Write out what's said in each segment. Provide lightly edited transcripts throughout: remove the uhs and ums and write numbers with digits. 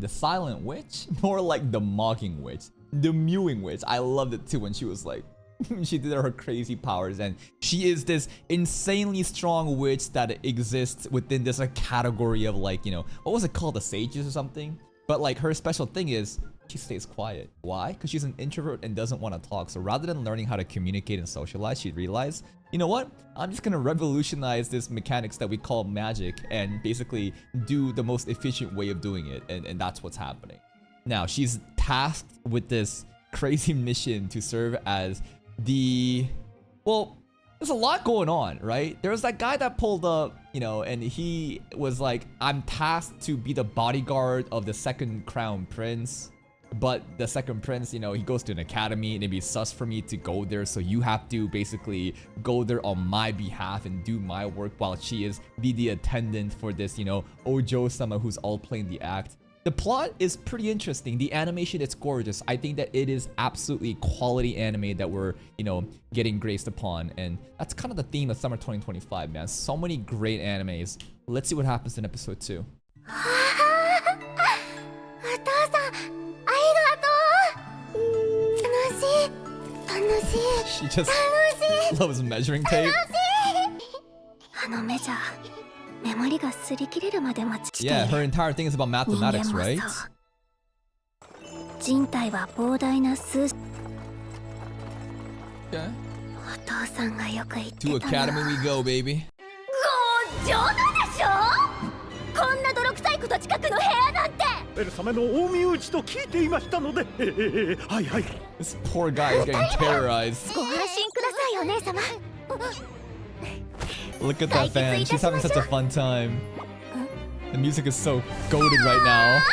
The silent witch? More like the mocking witch. The mewing witch. I loved it too when she was like, she did her crazy powers, and she is this insanely strong witch that exists within this category of like, you know, what was it called? The sages or something? But like her special thing is she stays quiet. Why? Because she's an introvert and doesn't want to talk. So rather than learning how to communicate and socialize, she realized, you know what? I'm just gonna revolutionize this mechanics that we call magic and basically do the most efficient way of doing it. And that's what's happening. Now she's tasked with this crazy mission to serve as the, well, there's a lot going on, right? There was that guy that pulled up, you know, and he was like, I'm tasked to be the bodyguard of the second crown prince. But the second prince, you know, he goes to an academy and it'd be sus for me to go there. So you have to basically go there on my behalf and do my work while she is the attendant for this, you know, Ojo-sama who's all playing the act. The plot is pretty interesting. The animation is gorgeous. I think that it is absolutely quality anime that we're, you know, getting graced upon. And that's kind of the theme of summer 2025, man. So many great animes. Let's see what happens in episode 2. She just loves measuring tape. Yeah, her entire thing is about mathematics, right? Okay. To academy we go, baby. This poor guy is getting terrorized. Look at that fan. She's having such a fun time. The music is so goated right now.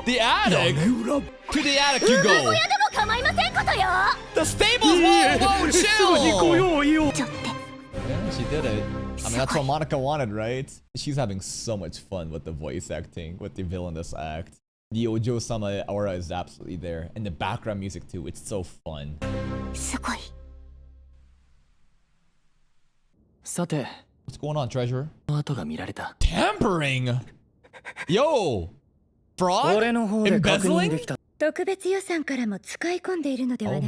The attic? To the attic you go. The stables? Whoa, chill! Yeah, she did it. I mean, that's what Monica wanted, right? She's having so much fun with the voice acting, with the villainous act. The Ojo-sama aura is absolutely there. And the background music too, it's so fun. What's going on, treasure? Tampering? Yo! Fraud? Embezzling? Oh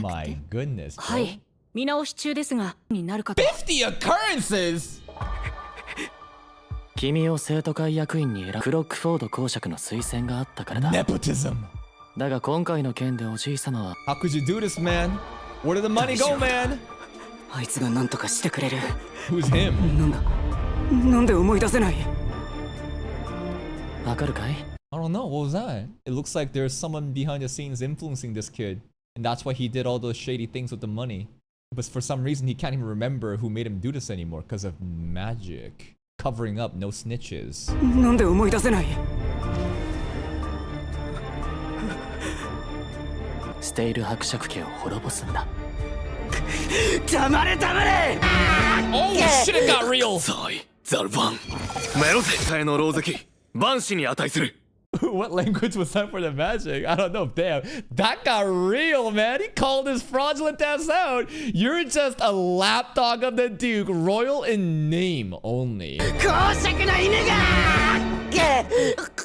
my goodness, bro. 50 occurrences?君を生徒会役員に選ぶクロックフォード公爵の推薦があったからだ。Nepotism. だが今回の件でおじいさまは How could you do this, man? Where did the money go, man? あいつが何とかしてくれる。 Who's him? なんで思い出せない。わかるかい？ I don't know. What was that? It looks like there's someone behind the scenes influencing this kid. And that's why he did all those shady things with the money. But for some reason, he can't even remember who made him do this anymore because of magic. Covering up, no snitches. なんで思い出せない。ステイル伯爵家を滅ぼすんだ。黙れ黙れ。Oh shit, it got real. さい、ザルバン。メロゼ替えの狼藉、万死に値する。What language was that for the magic? I don't know. Damn, that got real, man. He called his fraudulent ass out. You're just a lapdog of the Duke, royal in name only.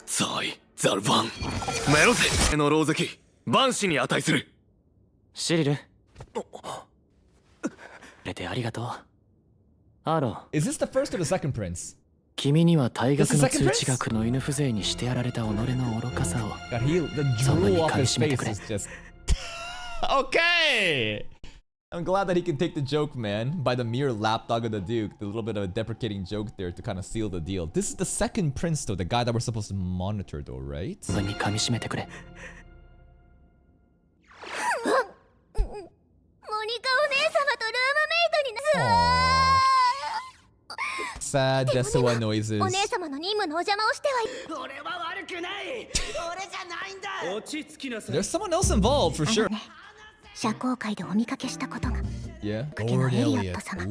さい、ザルバン。メロゼ替えの狼藉、万死に値する。シリル。れてありがとう。アーロン。Is this the first or the second prince? 君には退学の通知額の犬風情にしてやられた己の愚かさを The drool off his face is just okay. I'm glad that he can take the joke, man, by the mere lapdog of the Duke. The little bit of a deprecating joke there to kind of seal the deal. This is the second prince, though, the guy that we're supposed to monitor, though, right? に噛み締めてくれ。モニカお姉様とルームメイトにな。Sad Desuwa noises. お姉様の任務のお邪魔をしては。俺は悪くない。俺じゃないんだ。落ち着きなさい。 There's someone else involved for sure. 社交界でお見かけしたことが。Yeah. 時のエリオット様。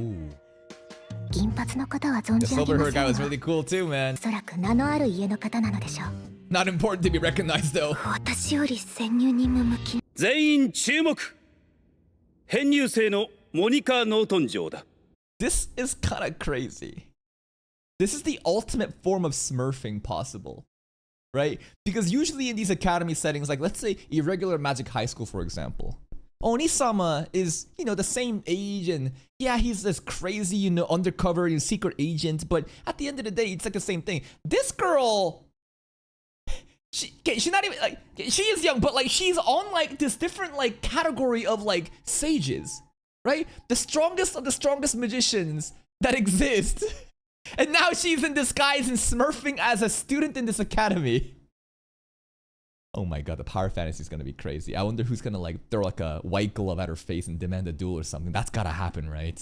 銀髪の方は存じ上げませんが。 The silver hair guy was really cool too, man. おそらく名のある家の方なのでしょう。Not important to be recognized though. 私より潜入任務向き。全員注目。編入生のモニカ・ノートン城だ。This is kind of crazy. This is the ultimate form of smurfing possible, right? Because usually in these academy settings, like let's say irregular magic high school, for example, Onisama is, you know, the same age, and yeah, he's this crazy, you know, undercover and secret agent, but at the end of the day, it's like the same thing. This girl, she's not even like, she is young, but like she's on like this different like category of like sages, right? The strongest of the strongest magicians that exist. And now she's in disguise and smurfing as a student in this academy. Oh my god, the power fantasy is gonna be crazy. I wonder who's gonna like throw like a white glove at her face and demand a duel or something. That's gotta happen, right?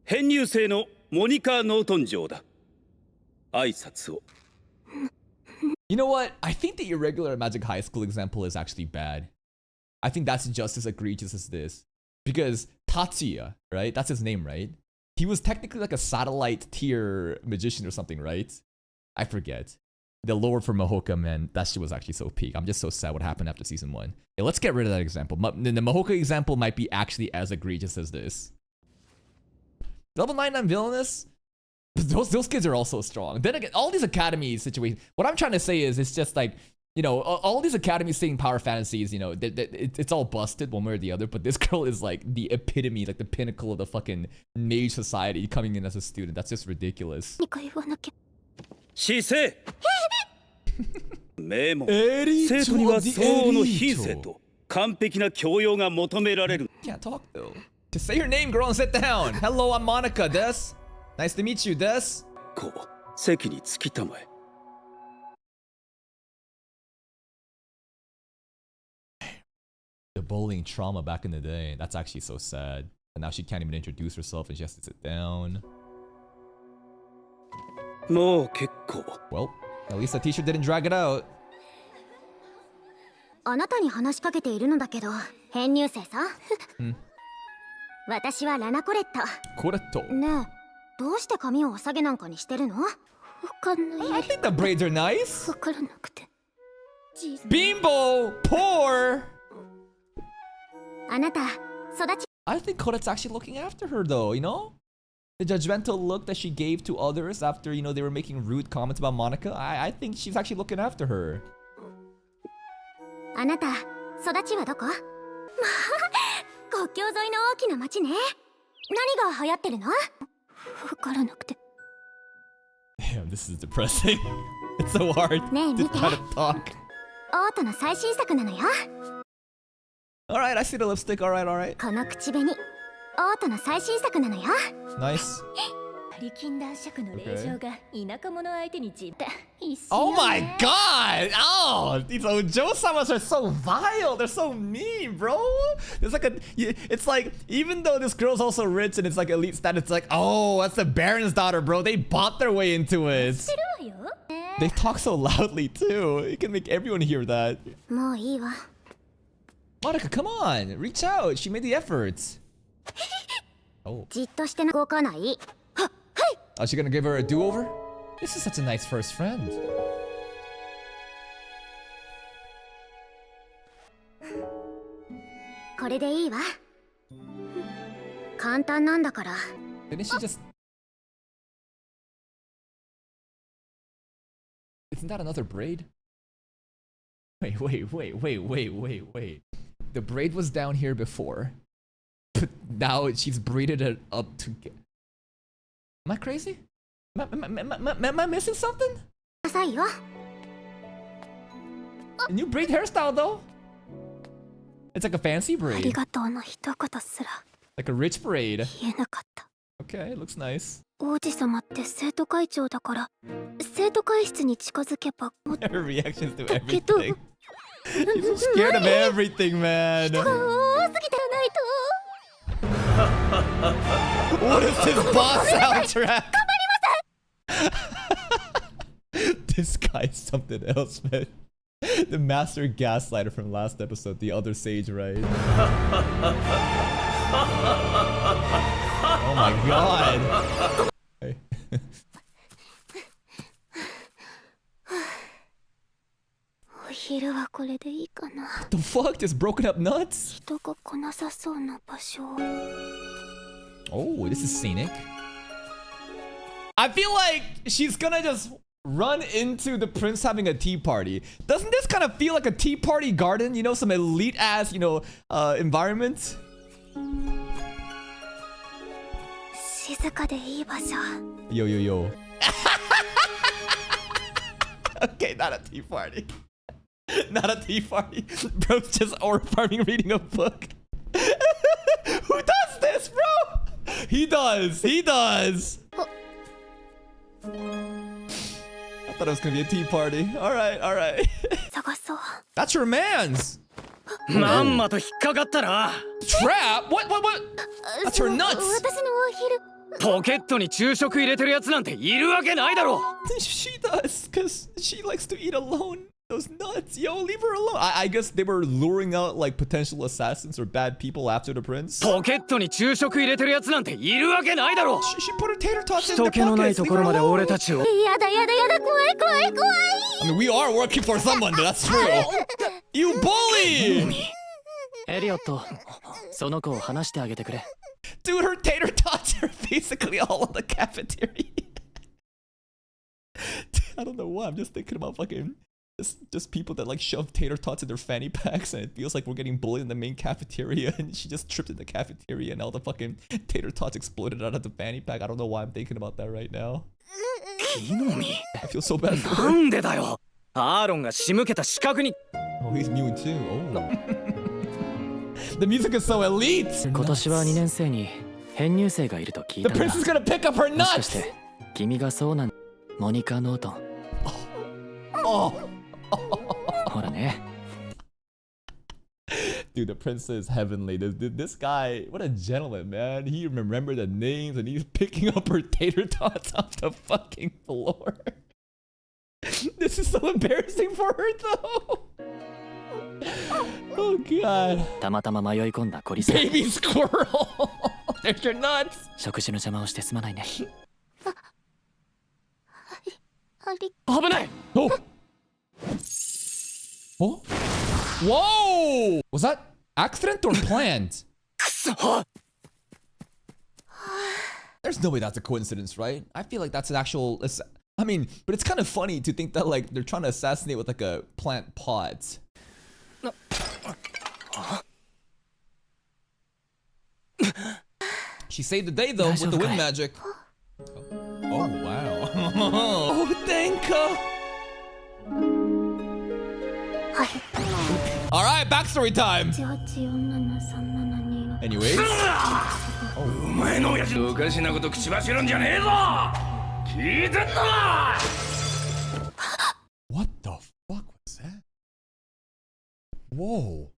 編入生のモニカ・ノートン城だ。挨拶を。You know what? I think the irregular magic high school example is actually bad. I think that's just as egregious as this. Because Tatsuya, right? That's his name, right? He was technically like a satellite tier magician or something, right? I forget. The lore for Mahoka, man, that shit was actually so peak. I'm just so sad what happened after season 1. Yeah, let's get rid of that example. The Mahoka example might be actually as egregious as this. Level 99 villainous? Those kids are also strong. Then again, all these academy situations, what I'm trying to say is it's just like, you know, all these academies saying power fantasies, you know, it's all busted one way or the other, but this girl is like the epitome, like the pinnacle of the fucking mage society coming in as a student. That's just ridiculous. 姿勢名門生徒には相応の品性と完璧な教養が求められる Can't talk though. Just say your name, girl, and sit down. Hello, I'm Monica, Des. Nice to meet you, Des. こう席に着きたまえ The bullying trauma back in the day. That's actually so sad. And now she can't even introduce herself and she has to sit down. もう結構 Well, at least the teacher didn't drag it out. あなたに話しかけているのだけど、編入生さ。私はラナコレット。コレット。ねえ、どうして髪をお下げなんかにしてるの？わかんない。I think the braids are nice. わからなくて。Bimbo! Poor! あなた、育ち。I think Koret's actually looking after her though, you know? The judgmental look that she gave to others after, you know, they were making rude comments about Monica. I think she's actually looking after her. あなた、育ちはどこ？まあ、国境沿いの大きな町ね。何が流行ってるの？わからなくて。Damn, this is depressing. It's so hard to try to talk. オートの最新作なのよ。Alright, I see the lipstick. Alright, alright. この口紅、オートの最新作なのよ。Nice. 力男爵の令嬢が田舎者相手にじって一緒 Oh my god! Oh, these Ojo-samas are so vile. They're so mean, bro. It's like it's like even though this girl's also rich and it's like elite status, it's like, oh, that's the Baron's daughter, bro. They bought their way into it. They talk so loudly too. You can make everyone hear that. もういいわ。Monica, come on, reach out. She made the efforts. Oh. じっとして動かない。は、はい。 Is she gonna give her a do-over? This is such a nice first friend. これでいいわ。簡単なんだから。Didn't she just... Isn't that another braid? Wait. The braid was down here before. But now she's braided it up to get... Am I crazy? Am I missing something? なさいよ。 A new braid hairstyle though. It's like a fancy あり braid. がとうの一言すら Like a rich braid. 言えなかった。 Okay, looks nice. 王子様って生徒会長だから、生徒会室に近づけば。 Her reactions to けど、 everything. She's so scared of everything, man. 多すぎてないと。 What is this boss soundtrack? This guy is something else, man. The master gaslighter from last episode, the other sage, right? Oh my god. Hey. The fuck? Just broken up nuts? 人が来なさそうな場所。 Oh, this is scenic. I feel like she's gonna just run into the prince having a tea party. Doesn't this kind of feel like a tea party garden? You know, some elite ass, you know, environment? 静かでいい場所。 Yo, yo, yo. Okay, not a tea party. Not a tea party. Bro's just orb farming reading a book. Who does this, bro? He does. He does. I thought it was gonna be a tea party. Alright, alright. 探そう。 That's your man's. まんまと引っかかったな。 Trap? What? That's her nuts. 私のお昼。ポケットに昼食入れてるやつなんているわけないだろ。 She does, because she likes to eat alone. Those nuts. Yo, leave her alone. I guess they were luring out like potential assassins or bad people after the prince. ポケットに昼食入れてるやつなんているわけないだろ。 She put her tater tots in 人 their 気のない pockets. と Leave こ her ろまで alone. 俺たちを。やだやだやだ、怖い怖い怖い。 I mean, we are working for someone, that's true. You bully! エリオット、その子を離してあげてくれ。 Dude, her tater tots are basically all in the cafeteria. I don't know why. I'm just thinking about fucking just people that like shove tater tots in their fanny packs, and it feels like we're getting bullied in the main cafeteria, and she just tripped in the cafeteria, and all the fucking tater tots exploded out of the fanny pack. I don't know why I'm thinking about that right now. 木の実。 I feel so bad for な her. んでだよ。アーロンが仕向けた四角に。 Oh, he's mewing too. Oh. The music is so elite. 今年は2年生に編入生がいると聞い The たんだ。 prince is gonna pick up her もしかし nuts. て君がそうなんモニカ・ノートン。 Oh. ほらね。 Dude, the prince is heavenly. This guy, what a gentleman, man. He remembered the names and he's picking up her tater tots off the fucking floor. This is so embarrassing for her, though. Oh, God. たまたま迷い込んだコリさん。 Baby squirrel. There's your nuts. 食事の邪魔をしてすまないね。あり。危ない。 Oh. Oh. Whoa. Was that accident or planned? くそ。 There's no way that's a coincidence, right? I feel like that's an actual... I mean, but it's kind of funny to think that like they're trying to assassinate with like a plant pot. She saved the day though with the wind magic. Oh wow. Oh, Denka. All right, backstory time. Anyways. お前の親父おかしなこと口走るんじゃねえぞ。聞いてんの。 What the fuck was that? Whoa.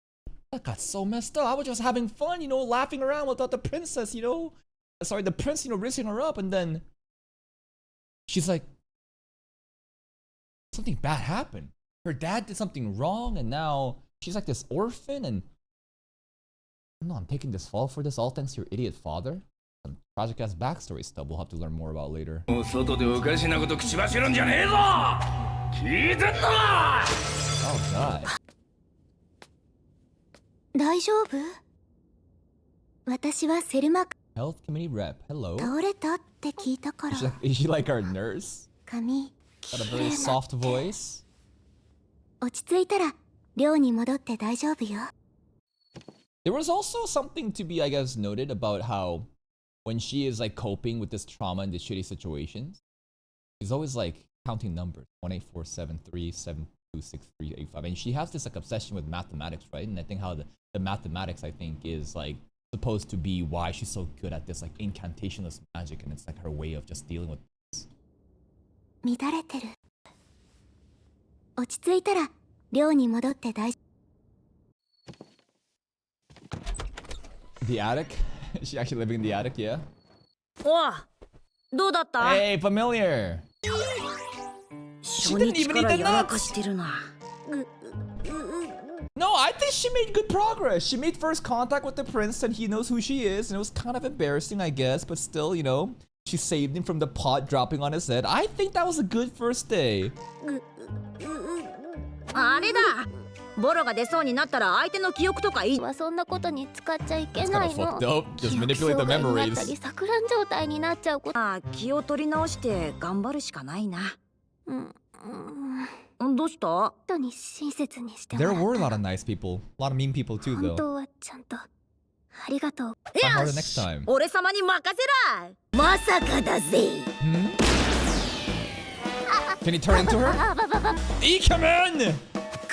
That got so messed up. I was just having fun, you know, laughing around without the princess, you know. Sorry, the prince, you know, raising her up, and then she's like, something bad happened. Her dad did something wrong, and now she's like this orphan, and no, I'm taking this fall for this all thanks to your idiot father. Some tragic ass backstory stuff we'll have to learn more about later. 外でおかしなこと口走るんじゃねえぞ。聞いてんの。 Oh god. 大丈夫？私はセルマ Health committee rep. Hello. 倒れたって聞いたから Is she like our nurse? 髪 Got a very soft voice. 落ち着いたら寮に戻って大丈夫よ。 There was also something to be, I guess, noted about how when she is like coping with this trauma and these shitty situations, she's always like counting numbers 18473726385, and she has this like obsession with mathematics, right? And I think how the mathematics, I think, is like supposed to be why she's so good at this like incantationless magic, and it's like her way of just dealing with this. 乱れてる。落ち着いたら寮に戻って大丈夫。 The attic? Is she actually living in the attic? Yeah. おい、どうだった？ Hey, familiar. She 初 didn't 日 even から eat the やらか nuts. してるな。 No, I think she made good progress. She made first contact with the prince and he knows who she is, and it was kind of embarrassing, I guess, but still, you know, she saved him from the pot dropping on his head. I think that was a good first day. あれだ。ボロが出そうになったら相手の記憶とかいい。はそんなことに使っちゃいけ It's な kind い of の。 fucked up. Just manipulate the 記憶障害になった memories. り錯乱状態になっちゃうこと。まあ気を取り直して頑張るしかないな。どうした？人に親切にしても There らった were a lot of nice people. A lot of mean people too, 本 though. 当はちゃんとありがとう。 Try harder next time. 俺様に任せろ。まさかだぜ。 Can he turn into her? Ikemen!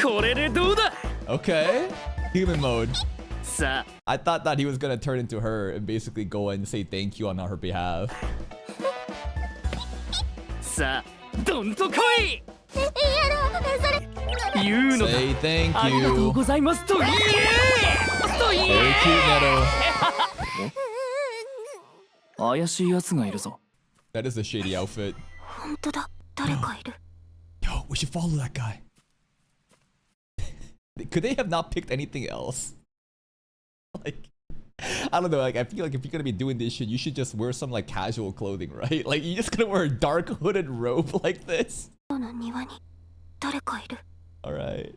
これでどうだ。 Okay. Human mode. さ I thought that he was gonna turn into her and basically go and say thank you on her behalf. あさあどんと来い。いやだ、それ。言うのだ。 Say thank ありがとう you. ございますと言え。と言 Very え。 cute, Neto. 怪しい奴がいるぞ。 That is a shady outfit. 本当だ、誰かいる。 Yo, we should follow that guy. Could they have not picked anything else? Like, I don't know. Like, I feel like if you're gonna be doing this shit, you should just wear some like casual clothing, right? Like, you're just gonna wear a dark hooded robe like this. この庭に誰かいる。 All right,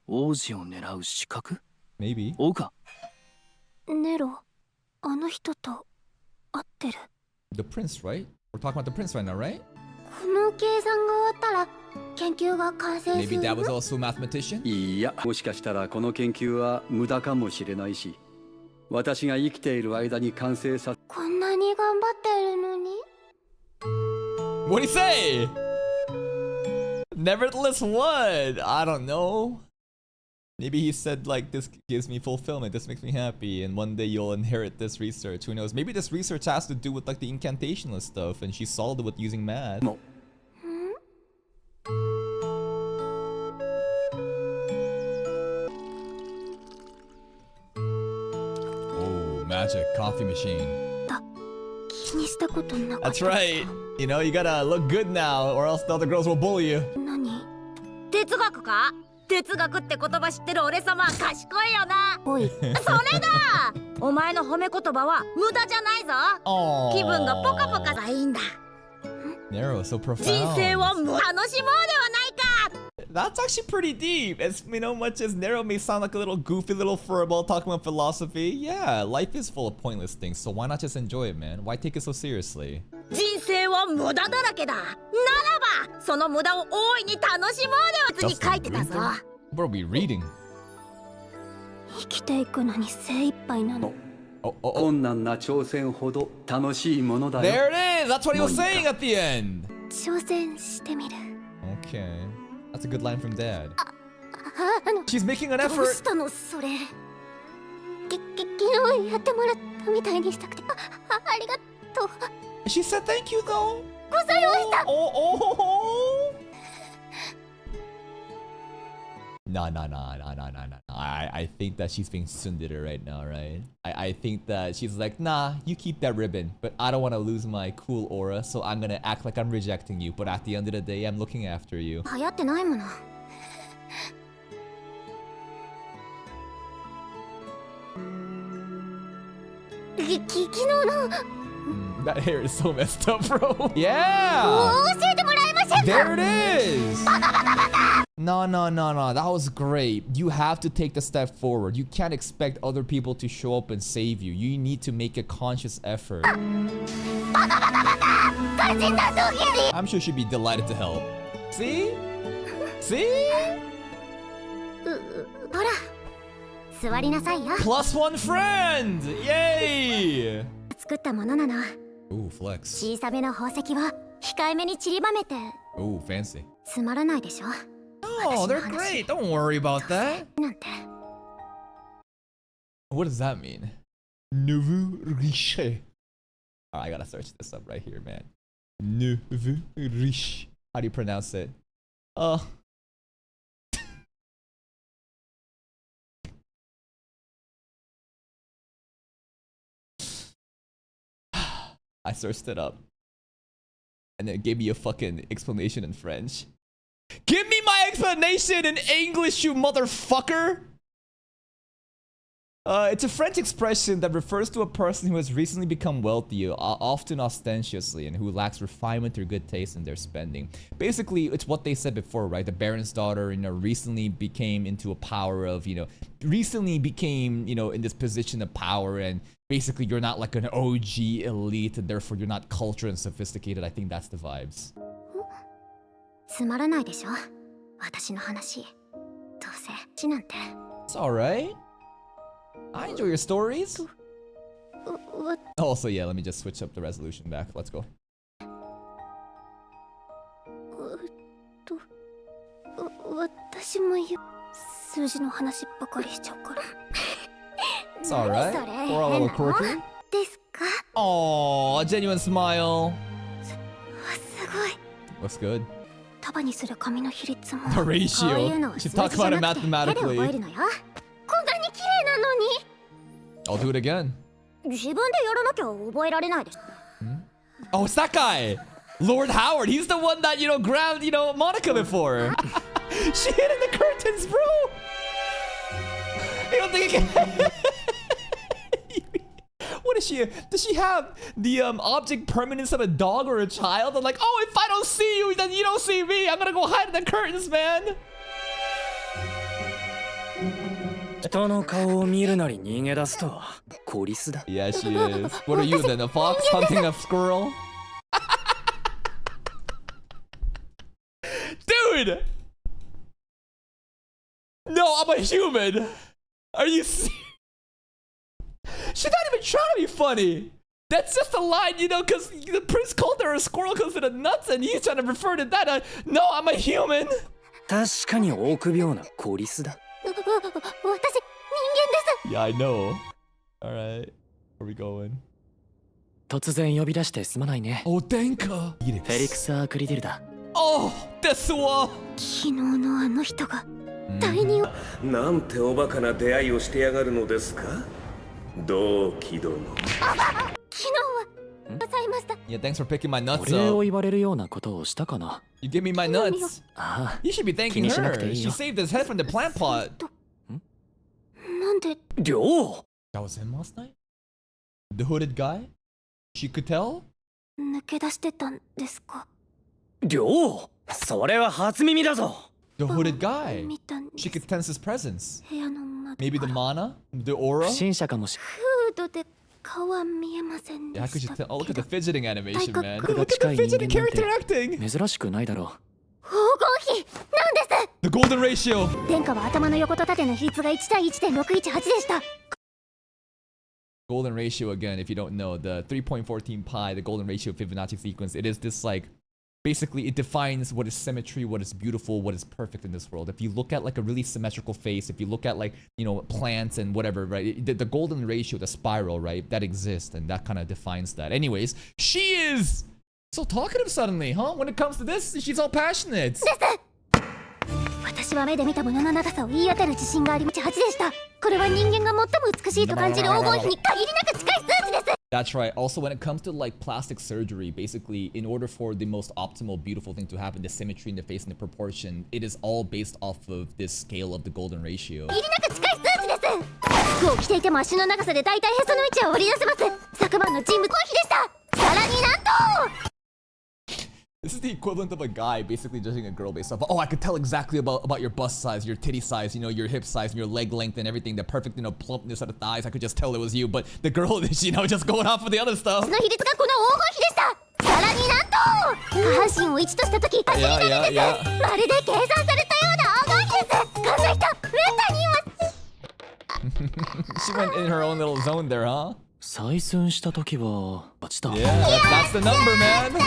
王子を狙う資格？ maybe. 王か。ネロ、あの人と会ってる。 The prince, right? We're talking about the prince right now, right? この計算が終わったら研究が完成す Maybe る that was の。 also a mathematician. いや、もしかしたらこの研究は無駄かもしれないし、私が生きている間に完成さ。こんなに頑張ってるのに。 What'd he say? Nevertheless, what? I don't know. Maybe he said like this gives me fulfillment, this makes me happy, and one day you'll inherit this research. Who knows? Maybe this research has to do with like the incantationless stuff, and she solved it with using math. Oh, magic coffee machine. 気にしたことなかった。 That's right. You know, you gotta look good now, or else the other girls will bully you. 何？哲学か？哲学って言葉知ってる俺様賢いよな。おい、それだ。お前の褒め言葉は無駄じゃないぞ。 Oh, 気分がポカポカがいいんだ。 Narrow, so 人生 profound. を楽しもうではないか。 That's actually pretty deep. As you know, much as Nero may sound like a little goofy little furball talking about philosophy, yeah, life is full of pointless things. So why not just enjoy it, man? Why take it so seriously? 人生は無駄だらけだ。ならばその無駄を大いに楽しもうでは別に書いてたぞ。 What are we reading? 生きていくのに精一杯なの。 Oh, oh, oh. 困難な挑戦ほど楽しいものだよ。 There it is. That's what he was saying at the end. 挑戦してみる。 Okay, that's a good line from Dad. あの、 She's making an どう effort. したのそれ。昨日やってもらったみたいにしたくて、ありがとう。 She said thank you though. ございました。 Oh, oh, oh. Nah. I think that she's being tsundere right now, right? I think that she's like, nah, you keep that ribbon, but I don't want to lose my cool aura, so I'm gonna act like I'm rejecting you, but at the end of the day, I'm looking after you. 流行ってないもの。昨日の That hair is so messed up, bro. Yeah! 教えてもらえませんか。 There it is! No. That was great. You have to take the step forward. You can't expect other people to show up and save you. You need to make a conscious effort. I'm sure she'd be delighted to help. See? See? ほら、座りなさいよ。 Plus one friend! Yay! 作ったものなの。 Ooh, flex. 小さめの宝石は控えめに散りばめて Ooh, fancy. つまらないでしょ。 Oh, they're great. Don't worry about that. なんて。 What does that mean? Nouveau riche. I gotta search this up right here, man. Nouveau riche. How do you pronounce it? I searched it up. And it gave me a fucking explanation in French. Give me my explanation in English, you motherfucker! It's a French expression that refers to a person who has recently become wealthy, often ostentiously, and who lacks refinement or good taste in their spending. Basically, it's what they said before, right? The Baron's daughter, recently became into a power of, recently became, in this position of power, and basically you're not like an OG elite, and therefore you're not cultured and sophisticated. I think that's the vibes. つまらないでしょ私の話。どうせ死なんて。 It's alright. I enjoy your stories. Also, yeah, let me just switch up the resolution back. Let's go. 私も数字の話ばかりしちゃうから。It's alright. We're a little quirky. ですか Aww, a genuine smile. すごい。 Looks good. 束にする紙の比率も The ratio. こういうのは She 数 talked 字じゃ about it なくて手で mathematically. 覚えるのよ。こんなに綺麗なのに I'll do it again. 自分でやらなきゃ覚えられないでしょ。 Oh, it's that guy! Lord Howard. He's the one that, grabbed, Monica before. She hid in the curtains, bro! You don't think it can... What is she? Does she have the object permanence of a dog or a child? I'm like, oh, if I don't see you, then you don't see me. I'm gonna go hide in the curtains, man. 人の顔を見るなり逃げ出すとはコリスだ。 Yeah, she is. What are you then? A fox hunting a squirrel? Dude! No, I'm a human. Are you serious? She's not even trying to be funny. That's just a line, because the prince called her a squirrel because of the nuts, and he's trying to refer to that. No, I'm a human. 確かに臆病なコリスだ。私、人間です。 Yeah, I know. Alright. Where are we going? 突然呼び出してすまないね。 Oh, Denka. フェリクス・アクリデルだ。 Oh, this one. 昨日のあの人が第二を。なんておバカな出会いをしてやがるのですか同期殿。昨日はございました。 Yeah, thanks for picking my nuts お礼を up. 言われるようなことをしたかな。 You give me my nuts. ああ、 You should be thanking 気にしなくて her. いいよ。 She saved his head from the plant pot. なんでりょう That was him last night? The hooded guy? She could tell? 抜け出してたんですか。りょうそれは初耳だぞ。 The hooded guy. 見たんで She す。 could sense his presence. 部屋の窓 Maybe か the ら mana? The aura? 不審者かもしフードで顔は見えません Yeah, で how could し you た tell? Oh, look け at ど the fidgeting animation, man. Look Look at the fidgeting character acting. 珍しくないだろ黄金比なんです。 The golden ratio. 殿下は頭の横と縦の比率が1対 1.618 でした。 Golden ratio again, if you don't know, the 3.14 pi, the golden ratio of Fibonacci sequence, it is this basically it defines what is symmetry, what is beautiful, what is perfect in this world. If you look at a really symmetrical face, if you look at plants and whatever, right, the golden ratio, the spiral, right, that exists, and that kind of defines that. Anyways, she is so talkative suddenly, huh? When it comes to this, she's all passionate. 私は目で見たものの長さを言い当てる自信があり8でした。これは人間が最も美しいと感じる黄金比に限りなく近い数値です。 That's right. Also, when it comes to plastic surgery, basically, in order for the most optimal, beautiful thing to happen, the symmetry in the face and the proportion, it is all based off of this scale of the golden ratio. 限りなく近い数値です。服を着ていても足の長さで大体へその位置を割り出せます。昨晩の人物比でした。さらになんと This is the equivalent of a guy basically judging a girl based off, oh, I could tell exactly about your bust size, your titty size, your hip size, and your leg length and everything, the perfect, plumpness of the thighs. I could just tell it was you, but the girl is, just going off with the other stuff. その比率がこの黄金比でした。さらになんと下半身を1とした時足になるんです。まるで計算されたような黄金比です。こんな人めったにいます。 She went in her own little zone there, huh? 採寸した時はバチだ。 Yeah, that's the number, man.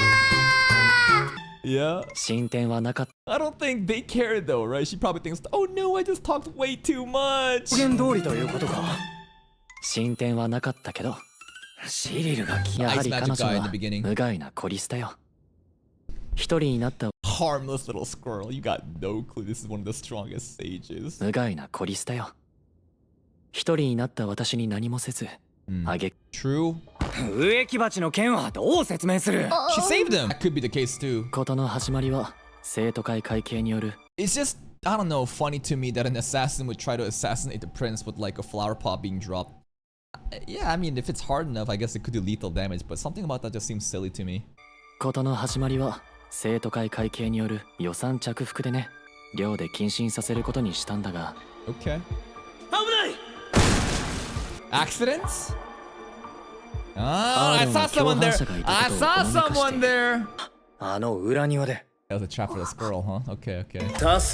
Yeah. 進展はなかった。 I don't think they cared though, right? She probably thinks, oh no, I just talked way too much. 予言通りということか。進展はなかったけど、シリルがやはり彼女は無害なコリスだよ。一人になった Harmless little squirrel. You got no clue. This is one of the strongest sages. 無害なコリスだよ。一人になった私に何もせず、あげ。True. 植木鉢の件はどう説明する？ She saved him. That could be the case too. 事の始まりは生徒会会計による。It's just I don't know, funny to me that an assassin would try to assassinate the prince with like a flower pot being dropped. Yeah, I mean, if it's hard enough, I guess it could do lethal damage, but something about that just seems silly to me. 事の始まりは生徒会会計による予算着服でね、寮で謹慎させることにしたんだが。Okay. 危ない Accidents? I saw someone there. I saw someone there. あの裏庭で。That was a trap for the squirrel, huh? Okay, okay.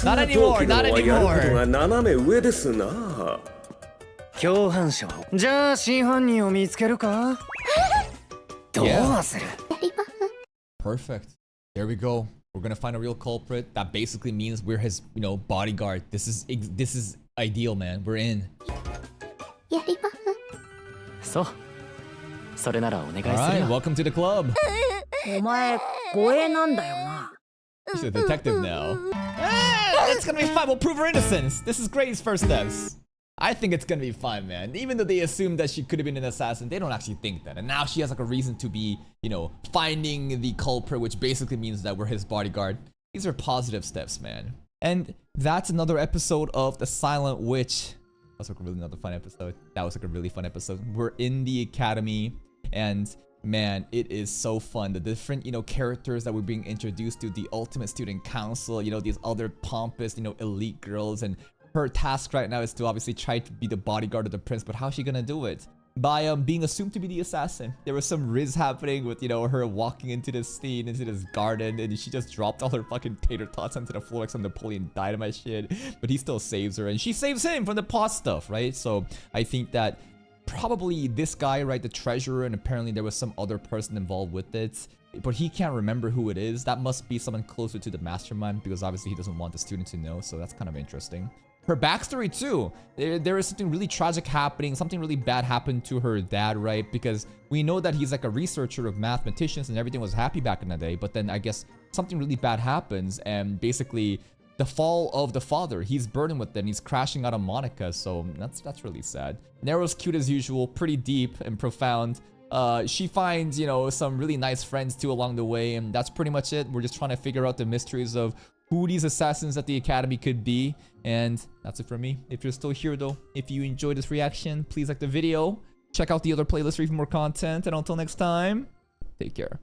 Not anymore, not anymore. 斜め上ですな。共犯者。じゃあ真犯人を見つけるか？どうする？ Perfect. There we go. We're gonna find a real culprit. That basically means we're his, you know, bodyguard. This is ideal, man. We're in. そう。それならお願いするよ。Alright, welcome to the club. お前護衛なんだよな。 She's a detective now. It's gonna be fun. We'll prove her innocence. This is Gray's first steps. I think it's gonna be fun, man. Even though they assume that she could have been an assassin, they don't actually think that. And now she has like a reason to be, you know, finding the culprit, which basically means that we're his bodyguard. These are positive steps, man. And that's another episode of The Silent Witch. That was like a really another fun episode. That was like a really fun episode. We're in the academy, and man, it is so fun. The different, you know, characters that we're being introduced to, the ultimate student council, you know, these other pompous, you know, elite girls, and her task right now is to obviously try to be the bodyguard of the prince, but how's she gonna do it? By being assumed to be the assassin. There was some RIZZ happening with, you know, her walking into this scene, into this garden, and she just dropped all her fucking tater tots onto the floor like some Napoleon Dynamite shit. But he still saves her, and she saves him from the pot stuff, right? So I think that probably this guy, right, the treasurer, and apparently there was some other person involved with it, but he can't remember who it is. That must be someone closer to the mastermind, because obviously he doesn't want the student to know, so that's kind of interesting. Her backstory too, there is something really tragic happening, something really bad happened to her dad, right? Because we know that he's like a researcher of mathematicians and everything was happy back in the day, but then I guess something really bad happens, and basically the fall of the father, he's burdened with it, and he's crashing out on Monica, so that's really sad. Nero's cute as usual, pretty deep and profound. She finds, you know, some really nice friends too along the way, and that's pretty much it. We're just trying to figure out the mysteries of who these assassins at the academy could be, and that's it for me. If you're still here though, if you enjoyed this reaction, please like the video, check out the other playlist for even more content, and until next time, take care.